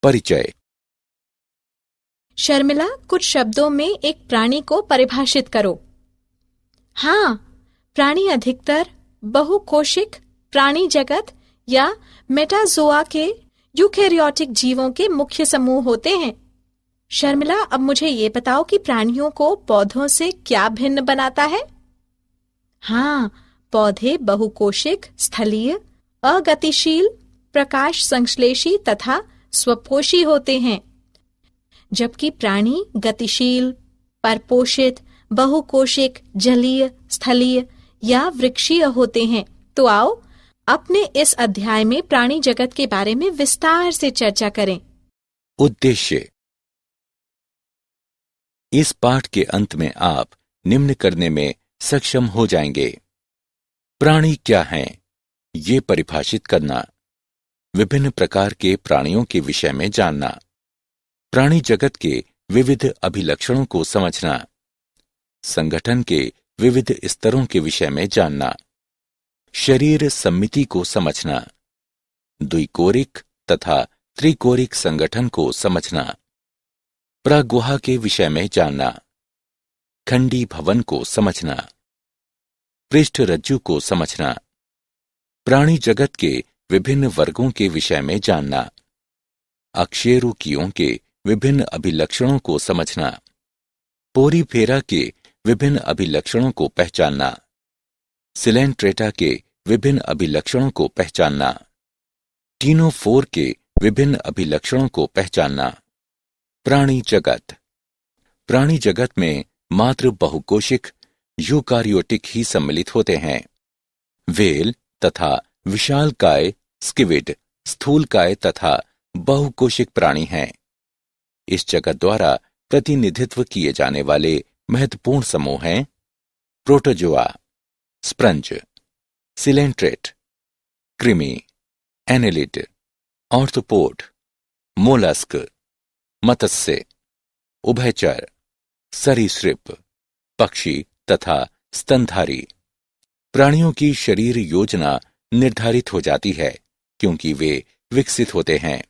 परिचय। शर्मिला, कुछ शब्दों में एक प्राणी को परिभाषित करो। हाँ, प्राणी अधिकतर बहुकोशिक प्राणी जगत या मेटाजोआ के यूकेरियोटिक जीवों के मुख्य समूह होते हैं। शर्मिला, अब मुझे ये बताओ कि प्राणियों को पौधों से क्या भिन्न बनाता है? हाँ, पौधे बहुकोशिक, स्थलीय, अगतिशील, प्रकाश संश्लेषी तथा स्वपोषी होते हैं, जबकि प्राणी गतिशील, परपोषित, बहुकोशिक, जलीय, स्थलीय या वृक्षीय होते हैं। तो आओ अपने इस अध्याय में प्राणी जगत के बारे में विस्तार से चर्चा करें। उद्देश्य। इस पाठ के अंत में आप निम्न करने में सक्षम हो जाएंगे: प्राणी क्या हैं, ये परिभाषित करना, विभिन्न प्रकार के प्राणियों के विषय में जानना, प्राणी जगत के विविध अभिलक्षणों को समझना, संगठन के विविध स्तरों के विषय में जानना, शरीर सम्मिति को समझना, द्विकोरिक तथा त्रिकोरिक संगठन को समझना, प्रागुहा के विषय में जानना, खंडी भवन को समझना, पृष्ठ रज्जु को समझना, प्राणी जगत के विभिन्न वर्गों के विषय में जानना, अकशेरुकियों के विभिन्न अभिलक्षणों को समझना, पोरीफेरा के विभिन्न अभिलक्षणों को पहचानना, सिलेंट्रेटा के विभिन्न अभिलक्षणों को पहचानना, टीनोफोर के विभिन्न अभिलक्षणों को पहचानना। प्राणी जगत। प्राणी जगत में मात्र बहुकोशिक यूकारियोटिक ही सम्मिलित होते हैं। व्हेल तथा विशालकाय स्क्विड स्थूलकाय तथा बहुकोशिक प्राणी हैं। इस जगत द्वारा प्रतिनिधित्व किए जाने वाले महत्वपूर्ण समूह हैं: प्रोटोजोआ, स्पंज, सिलेंट्रेट, कृमि, एनेलिड, ऑर्थ्रोपोड, मोलस्क, मत्स्य, उभयचर, सरीसृप, पक्षी तथा स्तनधारी। प्राणियों की शरीर योजना निर्धारित हो जाती है क्योंकि वे विकसित होते हैं।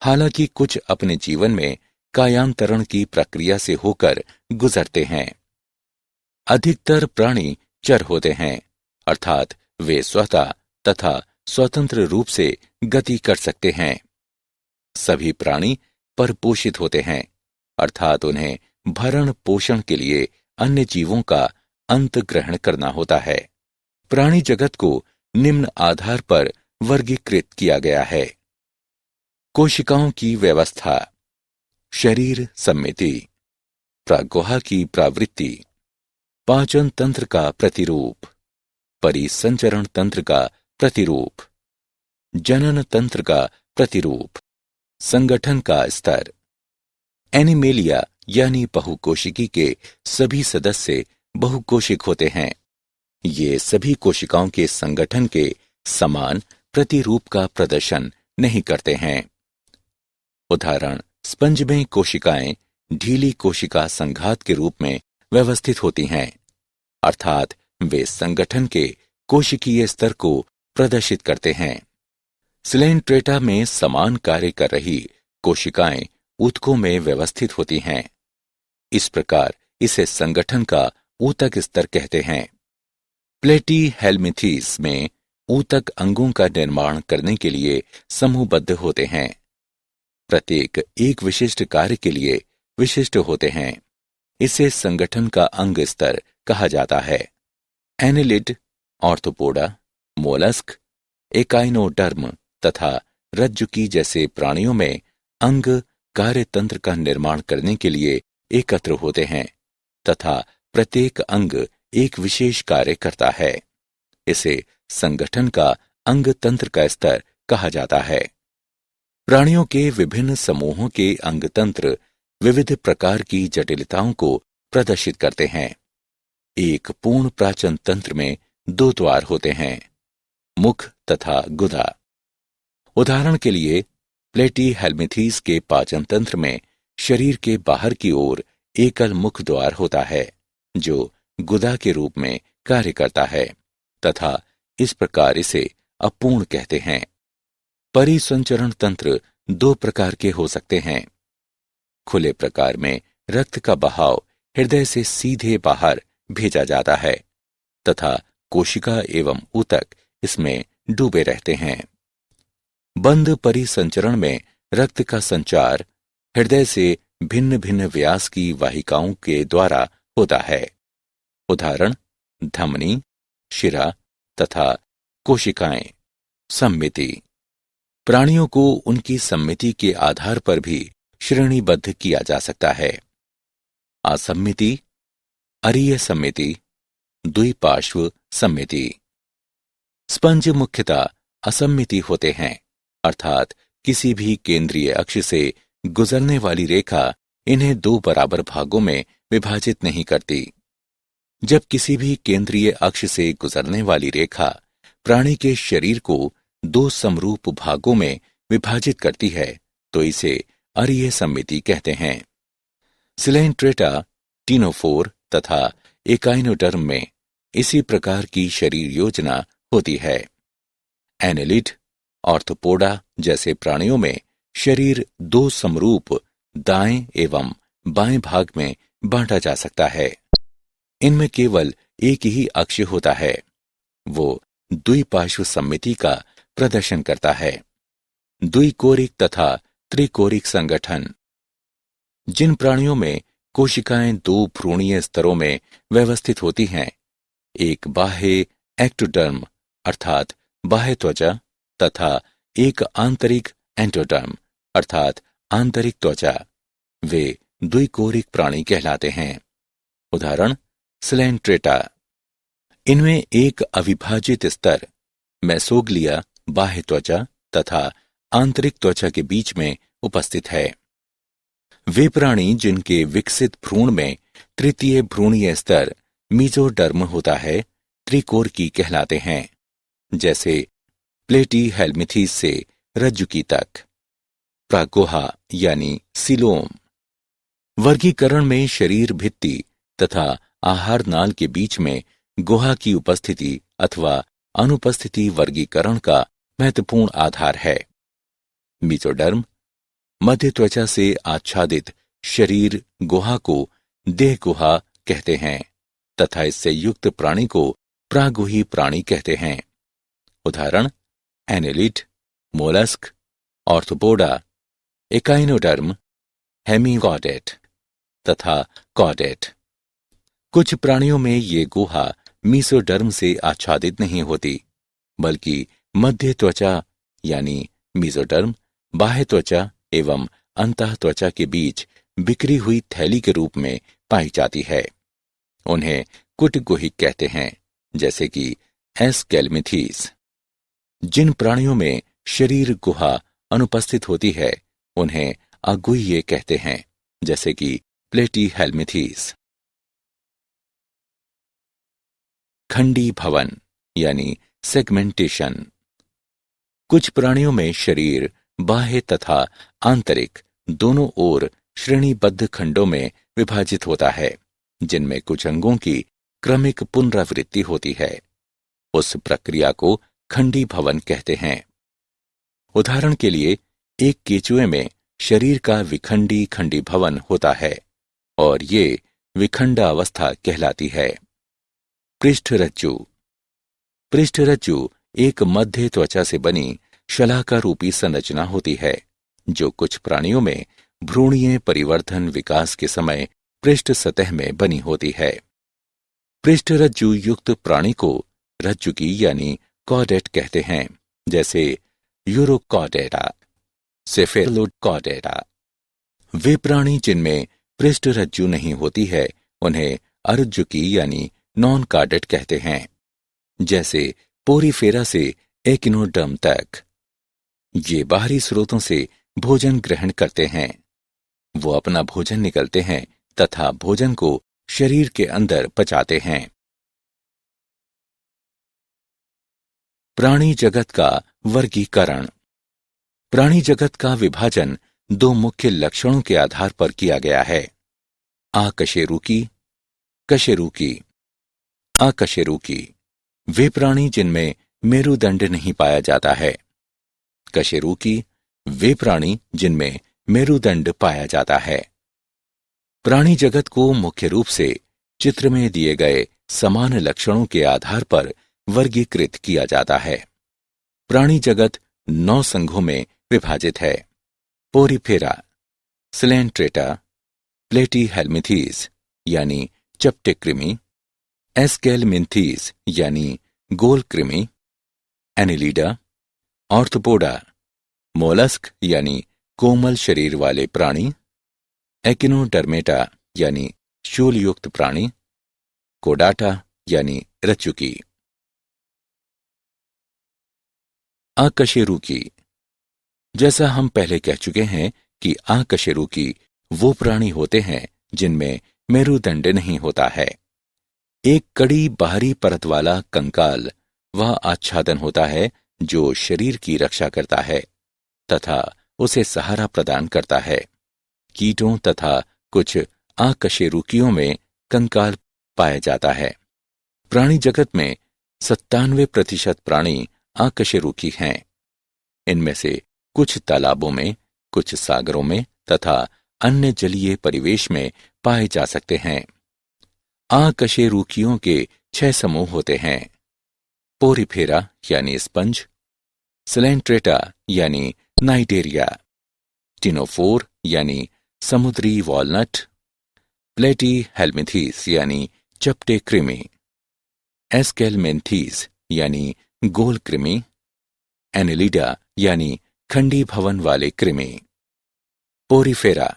हालांकि कुछ अपने जीवन में कायांतरण की प्रक्रिया से होकर गुजरते हैं। अधिकतर प्राणी चर होते हैं, अर्थात वे स्वतः तथा स्वतंत्र रूप से गति कर सकते हैं। सभी प्राणी परपोषित होते हैं, अर्थात उन्हें भरण पोषण के लिए अन्य जीवों का अंत ग्रहण करना होता है। प्राणी जगत को निम्न आधार पर वर्गीकृत किया गया है: कोशिकाओं की व्यवस्था, शरीर सम्मिति, प्रागुहा की प्रवृत्ति, पाचन तंत्र का प्रतिरूप, परिसंचरण तंत्र का प्रतिरूप, जनन तंत्र का प्रतिरूप, संगठन का स्तर। एनिमेलिया यानी बहुकोशिकी के सभी सदस्य बहुकोशिक होते हैं। ये सभी कोशिकाओं के संगठन के समान प्रतिरूप का प्रदर्शन नहीं करते हैं। उदाहरण: स्पंज में कोशिकाएं ढीली कोशिका संघात के रूप में व्यवस्थित होती हैं, अर्थात वे संगठन के कोशिकीय स्तर को प्रदर्शित करते हैं। सिलेंट्रेटा में समान कार्य कर रही कोशिकाएं ऊतकों में व्यवस्थित होती हैं। इस प्रकार इसे संगठन का ऊतक स्तर कहते हैं। प्लेटीहेल्मिंथीज में ऊतक अंगों का निर्माण करने के लिए समूहबद्ध होते हैं। प्रत्येक एक विशिष्ट कार्य के लिए विशिष्ट होते हैं। इसे संगठन का अंग स्तर कहा जाता है। एनेलिड, ऑर्थ्रोपोडा, मोलस्क, एकाइनोडर्म तथा रज्जुकी जैसे प्राणियों में अंग कार्यतंत्र का निर्माण करने के लिए एकत्र होते हैं तथा प्रत्येक अंग एक विशेष कार्य करता है। इसे संगठन का अंग तंत्र का स्तर कहा जाता है। प्राणियों के विभिन्न समूहों के अंग तंत्र विविध प्रकार की जटिलताओं को प्रदर्शित करते हैं। एक पूर्ण प्राचन तंत्र में 2 द्वार होते हैं: मुख तथा गुदा। उदाहरण के लिए प्लेटीहेल्मिंथीज के पाचन तंत्र में शरीर के बाहर की ओर एकल मुख द्वार होता है जो गुदा के रूप में कार्य करता है तथा इस प्रकार इसे अपूर्ण कहते हैं। परिसंचरण तंत्र दो प्रकार के हो सकते हैं। खुले प्रकार में रक्त का बहाव हृदय से सीधे बाहर भेजा जाता है तथा कोशिका एवं ऊतक इसमें डूबे रहते हैं। बंद परिसंचरण में रक्त का संचार हृदय से भिन्न भिन्न व्यास की वाहिकाओं के द्वारा होता है। उदाहरण धमनी, शिरा तथा कोशिकाएं। सम्मिति। प्राणियों को उनकी सम्मिति के आधार पर भी श्रेणीबद्ध किया जा सकता है। असम्मिति, अरीय सम्मिति, द्विपार्श्व सम्मिति। स्पंज मुख्यतः असम्मिति होते हैं, अर्थात किसी भी केंद्रीय अक्ष से गुजरने वाली रेखा इन्हें दो बराबर भागों में विभाजित नहीं करती। जब किसी भी केंद्रीय अक्ष से गुजरने वाली रेखा प्राणी के शरीर को दो समरूप भागों में विभाजित करती है तो इसे अरीय सम्मिति कहते हैं। सिलेंट्रेटा, टीनोफोर तथा एकाइनोडर्म में इसी प्रकार की शरीर योजना होती है। एनेलिड, ऑर्थोपोडा जैसे प्राणियों में शरीर दो समरूप दाएं एवं बाएं भाग में बांटा जा सकता है। इनमें केवल एक ही अक्ष होता है, वो द्विपार्श्व सम्मिति का प्रदर्शन करता है। द्विकोरिक तथा त्रिकोरिक संगठन। जिन प्राणियों में कोशिकाएं दो भ्रूणीय स्तरों में व्यवस्थित होती हैं, एक बाह्य एक्टोडर्म अर्थात बाह्य त्वचा तथा एक आंतरिक एंडोडर्म अर्थात आंतरिक त्वचा, वे द्विकोरिक प्राणी कहलाते हैं। उदाहरण सिलेंट्रेटा। इनमें एक अविभाजित स्तर मेसोग्लिया बाह्य त्वचा तथा आंतरिक त्वचा के बीच में उपस्थित है। वे प्राणी जिनके विकसित भ्रूण में तृतीय भ्रूणीय स्तर मीजोडर्म होता है, त्रिकोरकी कहलाते हैं, जैसे प्लेटीहेल्मिंथेस से रज्जुकी तक। प्रागुहा यानी सीलोम। वर्गीकरण में शरीर भित्ति तथा आहार नाल के बीच में गुहा की उपस्थिति अथवा अनुपस्थिति वर्गीकरण का महत्वपूर्ण आधार है। मीजोडर्म मध्य त्वचा से आच्छादित शरीर गुहा को देह गुहा कहते हैं तथा इससे युक्त प्राणी को प्रागुही प्राणी कहते हैं। उदाहरण एनेलिड, मोलस्क, ऑर्थोपोडा, एकाइनोडर्म, हेमीगॉडेट तथा कॉडेट। कुछ प्राणियों में ये गुहा मीसोडर्म से आच्छादित नहीं होती, बल्कि मध्य त्वचा यानी मीजोडर्म बाह्य त्वचा एवं अंतः त्वचा के बीच बिखरी हुई थैली के रूप में पाई जाती है। उन्हें कुटगुहिक कहते हैं, जैसे कि एस्केल्मिथीस। जिन प्राणियों में शरीर गुहा अनुपस्थित होती है उन्हें अगुह्य कहते हैं, जैसे कि प्लेटीहेल्मिंथेस। खंडी भवन यानी सेगमेंटेशन। कुछ प्राणियों में शरीर बाह्य तथा आंतरिक दोनों ओर श्रेणीबद्ध खंडों में विभाजित होता है, जिनमें कुछ अंगों की क्रमिक पुनरावृत्ति होती है। उस प्रक्रिया को खंडी भवन कहते हैं। उदाहरण के लिए एक केंचुए में शरीर का विखंडी खंडी भवन होता है और ये विखंडावस्था कहलाती है। पृष्ठरज्जु। पृष्ठरज्जु एक मध्य त्वचा से बनी शलाका रूपी संरचना होती है, जो कुछ प्राणियों में भ्रूणीय परिवर्धन विकास के समय पृष्ठ सतह में बनी होती है। पृष्ठरज्जु युक्त प्राणी को रज्जुकी यानी कॉडेट कहते हैं, जैसे यूरोकॉडेटा, सेफेलोकॉडेटा। वे प्राणी जिनमें पृष्ठरज्जु नहीं होती है उन्हें अरज्जुकी यानी नॉन कॉडेट कहते हैं, जैसे पोरीफेरा से एकिनोडर्म तक। ये बाहरी स्रोतों से भोजन ग्रहण करते हैं। वो अपना भोजन निगलते हैं तथा भोजन को शरीर के अंदर पचाते हैं। प्राणी जगत का वर्गीकरण। प्राणी जगत का विभाजन दो मुख्य लक्षणों के आधार पर किया गया है। आकशेरुकी, कशेरुकी। आकशेरुकी वे प्राणी जिनमें मेरुदंड नहीं पाया जाता है। कशेरुकी वे प्राणी जिनमें मेरुदंड पाया जाता है। प्राणी जगत को मुख्य रूप से चित्र में दिए गए समान लक्षणों के आधार पर वर्गीकृत किया जाता है। प्राणी जगत 9 संघों में विभाजित है। पोरीफेरा, सिलेंट्रेटा, प्लेटीहेल्मिंथीज यानी चपटे कृमि, एस्केलमिंथीज यानी गोल कृमि, एनिलीडा, ऑर्थोपोडा, मोलस्क यानी कोमल शरीर वाले प्राणी, एकिनोडर्मेटा यानी शूलयुक्त प्राणी, कोडाटा यानी रज्जुकी। अकशेरुकी। जैसा हम पहले कह चुके हैं कि अकशेरुकी वो प्राणी होते हैं जिनमें मेरुदंड नहीं होता है। एक कड़ी बाहरी परत वाला कंकाल वह आच्छादन होता है जो शरीर की रक्षा करता है तथा उसे सहारा प्रदान करता है। कीटों तथा कुछ अकशेरुकियों में कंकाल पाया जाता है। प्राणी जगत में 97% प्राणी अकशेरुकी हैं। इनमें से कुछ तालाबों में, कुछ सागरों में तथा अन्य जलीय परिवेश में पाए जा सकते हैं। अकशेरुकियों के 6 समूह होते हैं। पोरीफेरा यानी स्पंज, सिलेंट्रेटा यानी नाइटेरिया, टिनोफोर यानी समुद्री वॉलनट, प्लेटीहेल्मिंथीज यानी चपटे कृमि, एस्केलमेंथीज यानी गोल कृमि, एनिलीडा यानी खंडी भवन वाले कृमि। पोरीफेरा।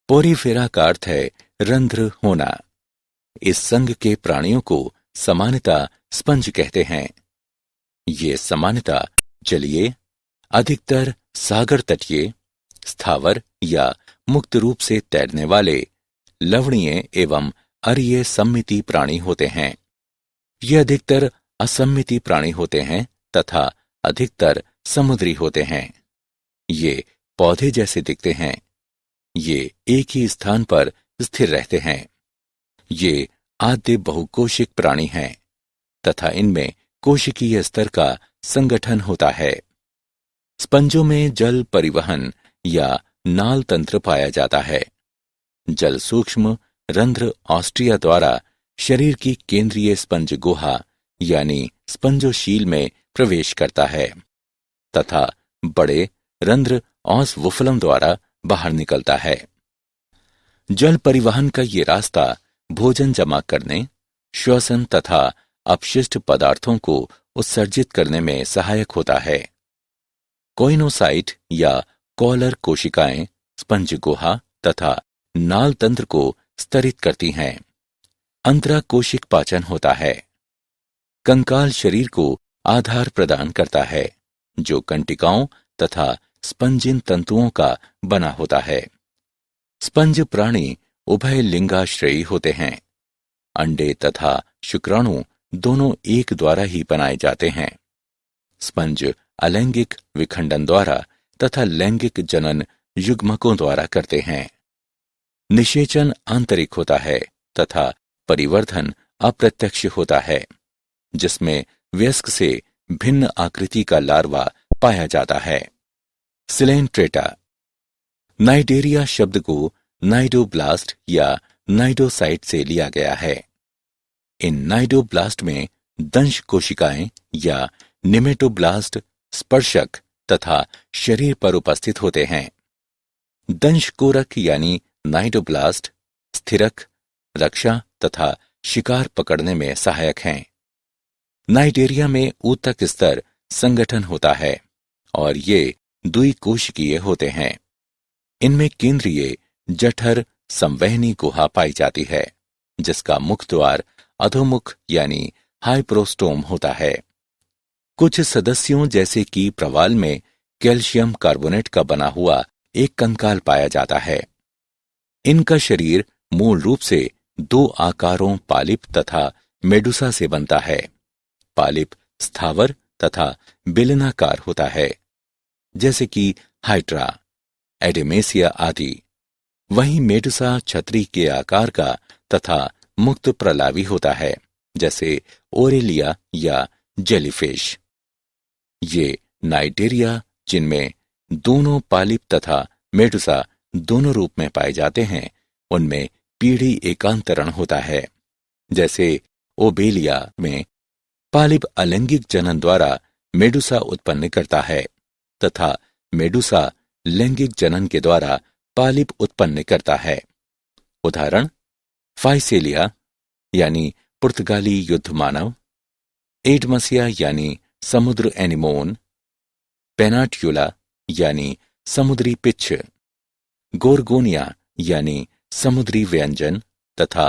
पोरीफेरा का अर्थ है रंध्र होना। इस संघ के प्राणियों को सामान्यतः स्पंज कहते हैं। ये सामान्यतः जलीय, अधिकतर सागर तटीय, स्थावर या मुक्त रूप से तैरने वाले, लवणीय एवं अरीय सम्मिति प्राणी होते हैं। ये अधिकतर असम्मिति प्राणी होते हैं तथा अधिकतर समुद्री होते हैं। ये पौधे जैसे दिखते हैं। ये एक ही स्थान पर स्थिर रहते हैं। ये आद्य बहुकोशिक प्राणी हैं तथा इनमें कोशिकीय स्तर का संगठन होता है। स्पंजों में जल परिवहन या नाल तंत्र पाया जाता है। जल सूक्ष्म रंध्र ऑस्ट्रिया द्वारा शरीर की केंद्रीय स्पंज गुहा यानी स्पंजोशील में प्रवेश करता है तथा बड़े रंध्र ऑस्वुफलम द्वारा बाहर निकलता है। जल परिवहन का ये रास्ता भोजन जमा करने, श्वसन तथा अपशिष्ट पदार्थों को उत्सर्जित करने में सहायक होता है। कोइनोसाइट या कॉलर कोशिकाएं स्पंज गुहा तथा नाल तंत्र को स्तरित करती हैं। अंतराकोशिक पाचन होता है। कंकाल शरीर को आधार प्रदान करता है जो कंटिकाओं तथा स्पंजिन तंतुओं का बना होता है। स्पंज प्राणी उभय लिंगाश्रयी होते हैं। अंडे तथा शुक्राणु दोनों एक द्वारा ही बनाए जाते हैं। स्पंज अलैंगिक विखंडन द्वारा तथा लैंगिक जनन युग्मकों द्वारा करते हैं। निषेचन आंतरिक होता है तथा परिवर्धन अप्रत्यक्ष होता है जिसमें वयस्क से भिन्न आकृति का लार्वा पाया जाता है। सिलेंट्रेटा। नाइडेरिया शब्द को नाइडोब्लास्ट या नाइडोसाइट से लिया गया है। इन नाइडोब्लास्ट में दंश कोशिकाएं या निमेटोब्लास्ट स्पर्शक तथा शरीर पर उपस्थित होते हैं। दंश कोरक यानी नाइडोब्लास्ट स्थिरक, रक्षा तथा शिकार पकड़ने में सहायक हैं। नाइडेरिया में ऊतक स्तर संगठन होता है और ये द्विकोशिकीय होते हैं। इनमें केंद्रीय जठर संवहनी गुहा पाई जाती है जिसका मुख द्वार अधोमुख यानी हाइप्रोस्टोम होता है। कुछ सदस्यों जैसे कि प्रवाल में कैल्शियम कार्बोनेट का बना हुआ एक कंकाल पाया जाता है। इनका शरीर मूल रूप से 2 आकारों पालिप तथा मेडुसा से बनता है। पालिप स्थावर तथा बेलनाकार होता है जैसे कि हाइड्रा, एडेमेसिया आदि। वहीं मेडुसा छतरी के आकार का तथा मुक्त प्रलावी होता है जैसे ओरेलिया या जेलीफिश। ये नाइडेरिया जिनमें दोनों पालिप तथा मेडुसा दोनों रूप में पाए जाते हैं, उनमें पीढ़ी एकांतरण होता है। जैसे ओबेलिया में पालिप अलैंगिक जनन द्वारा मेडुसा उत्पन्न करता है तथा मेडुसा लैंगिक जनन के द्वारा पालिप उत्पन्न करता है। उदाहरण फाइसेलिया यानी पुर्तगाली युद्ध मानव, एडमसिया यानी समुद्र एनिमोन, पेनाट्यूला यानी समुद्री पिच्छ, गोरगोनिया यानी समुद्री व्यंजन तथा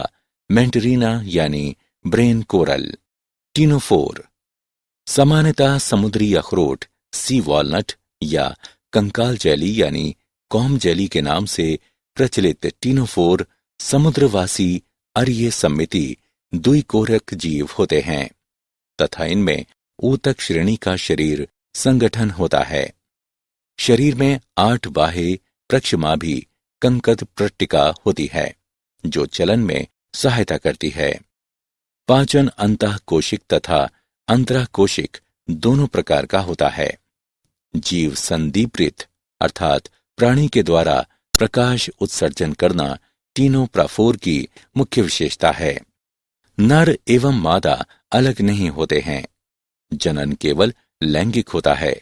मेंटरीना यानी ब्रेन कोरल। टीनोफोर सामान्यतः समुद्री अखरोट, सी वॉलनट या कंकाल जेली यानी कॉम जेली के नाम से प्रचलित टीनोफोर समुद्रवासी अरीय सम्मिति द्विकोरक जीव होते हैं तथा इनमें ऊतक श्रेणी का शरीर संगठन होता है। शरीर में 8 बाह्य प्रक्षमाभी कंकद पट्टिका होती है जो चलन में सहायता करती है। पाचन अंतःकोशिक तथा अंतराकोशिक दोनों प्रकार का होता है। जीव संदीप्रित अर्थात प्राणी के द्वारा प्रकाश उत्सर्जन करना टीनोप्राफोर की मुख्य विशेषता है। नर एवं मादा अलग नहीं होते हैं। जनन केवल लैंगिक होता है।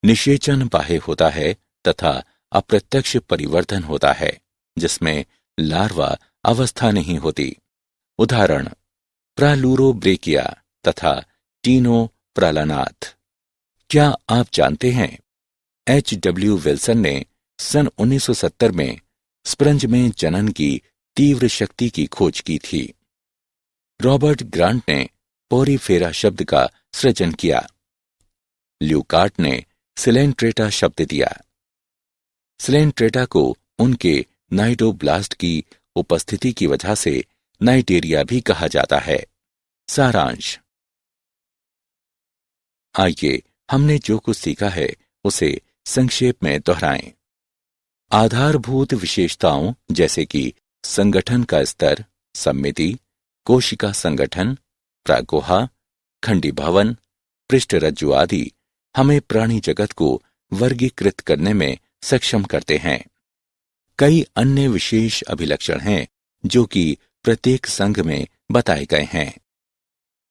निषेचन बाह्य होता है तथा अप्रत्यक्ष परिवर्तन होता है जिसमें लार्वा अवस्था नहीं होती। उदाहरण प्रालूरोब्रेकिया तथा टीनो प्रालानाथ। क्या आप जानते हैं H.W. विल्सन ने सन 1970 में स्पंज में जनन की तीव्र शक्ति की खोज की थी। रॉबर्ट ग्रांट ने पोरीफेरा शब्द का सृजन किया। ल्यूकार्ट ने सिलेंट्रेटा शब्द दिया। सिलेंट्रेटा को उनके नाइडोब्लास्ट की उपस्थिति की वजह से नाइटेरिया भी कहा जाता है। सारांश। आइए हमने जो कुछ सीखा है उसे संक्षेप में दोहराएं। आधारभूत विशेषताओं जैसे कि संगठन का स्तर, सम्मिति, कोशिका संगठन, प्रागुहा, खंडीभवन, पृष्ठरज्जु आदि हमें प्राणी जगत को वर्गीकृत करने में सक्षम करते हैं। कई अन्य विशेष अभिलक्षण हैं जो कि प्रत्येक संघ में बताए गए हैं।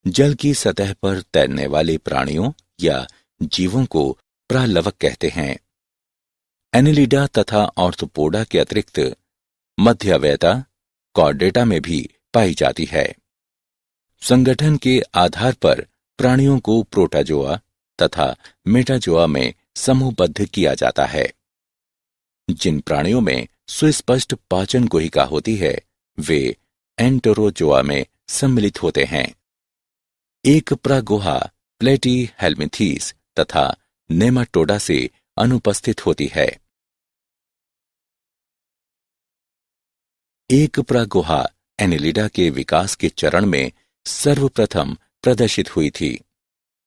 जल की सतह पर तैरने वाले प्राणियों या जीवों को प्रालवक कहते हैं। एनिलिडा तथा ऑर्थोपोडा के अतिरिक्त मध्यवयता कॉर्डेटा में भी पाई जाती है। संगठन के आधार पर प्राणियों को प्रोटाजोआ तथा मेटाजोआ में समूहबद्ध किया जाता है। जिन प्राणियों में सुस्पष्ट पाचन गुहिका होती है वे एंटरोजोआ में सम्मिलित होते हैं। एक प्रागुहा प्लेटीहेल्मिंथीस तथा नेमाटोडा से अनुपस्थित होती है। एक प्रागुहा एनिलिडा के विकास के चरण में सर्वप्रथम प्रदर्शित हुई थी।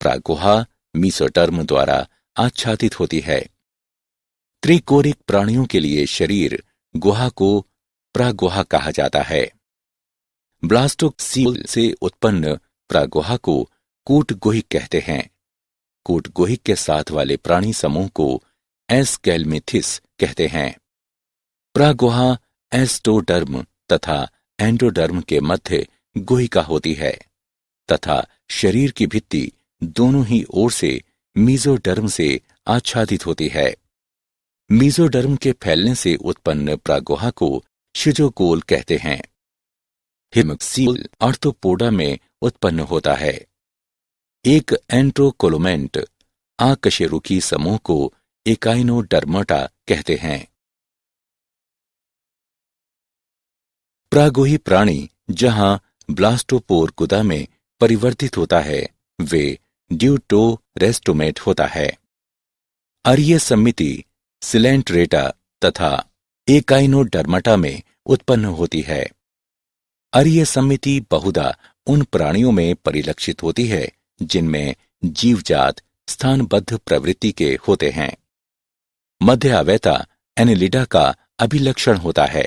प्रागुहा मीसोटर्म द्वारा आच्छादित होती है। त्रिकोरिक प्राणियों के लिए शरीर गुहा को प्रागुहा कहा जाता है। ब्लास्टोसील से उत्पन्न प्रागुहा को कूटगुहिक कहते हैं। कूटगुहिक के साथ वाले प्राणी समूह को एस्केल्मिथिस कहते हैं। प्रागुहा एस्टोडर्म तथा एंडोडर्म के मध्य गुहिका होती है तथा शरीर की भित्ति दोनों ही ओर से मीजोडर्म से आच्छादित होती है। मीजोडर्म के फैलने से उत्पन्न प्रागुहा को शिजोकोल कहते हैं। हिमक्सील आर्थ्रोपोडा में उत्पन्न होता है। एक एंट्रोकोलोमेंट आकशेरुकी समूह को एकाइनोडर्माटा कहते हैं। प्रागुही प्राणी जहां ब्लास्टोपोर गुदा में परिवर्तित होता है वे ड्यूटोरेस्टोमेट होता है। अरीय सम्मिति सिलेंट्रेटा तथा एकाइनोडर्माटा में उत्पन्न होती है। अरीय सम्मिति बहुधा उन प्राणियों में परिलक्षित होती है जिनमें जीवजात स्थानबद्ध प्रवृत्ति के होते हैं। मध्यावयता एनिलिडा का अभिलक्षण होता है।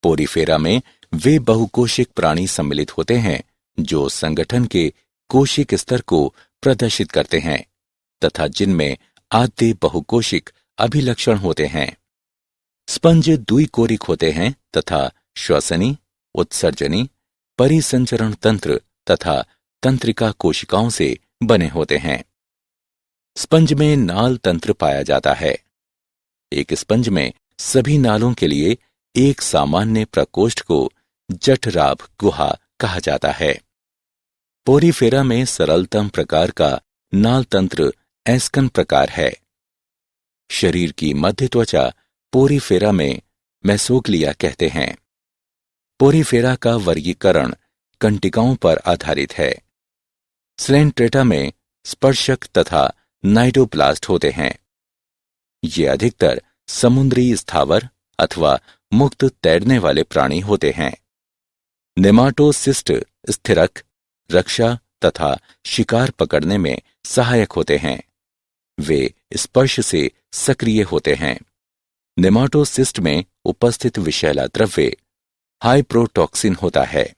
पोरीफेरा में वे बहुकोशिक प्राणी सम्मिलित होते हैं जो संगठन के कोशिक स्तर को प्रदर्शित करते हैं तथा जिनमें आद्य बहुकोशिक अभिलक्षण होते हैं। स्पंज द्विकोरिक होते हैं तथा श्वसनी, उत्सर्जनी, परिसंचरण तंत्र तथा तंत्रिका कोशिकाओं से बने होते हैं। स्पंज में नाल तंत्र पाया जाता है। एक स्पंज में सभी नालों के लिए एक सामान्य प्रकोष्ठ को जठराभ गुहा कहा जाता है। पोरीफेरा में सरलतम प्रकार का नाल तंत्र एस्कन प्रकार है। शरीर की मध्य त्वचा पोरीफेरा में मेसोग्लिया कहते हैं। पोरीफेरा का वर्गीकरण कंटिकाओं पर आधारित है। स्लेंट्रेटा में स्पर्शक तथा नाइडोप्लास्ट होते हैं। ये अधिकतर समुद्री स्थावर अथवा मुक्त तैरने वाले प्राणी होते हैं। नेमाटोसिस्ट स्थिरक, रक्षा तथा शिकार पकड़ने में सहायक होते हैं। वे स्पर्श से सक्रिय होते हैं। नेमाटोसिस्ट में उपस्थित विषैला द्रव्य हाइप्रोटॉक्सिन होता है।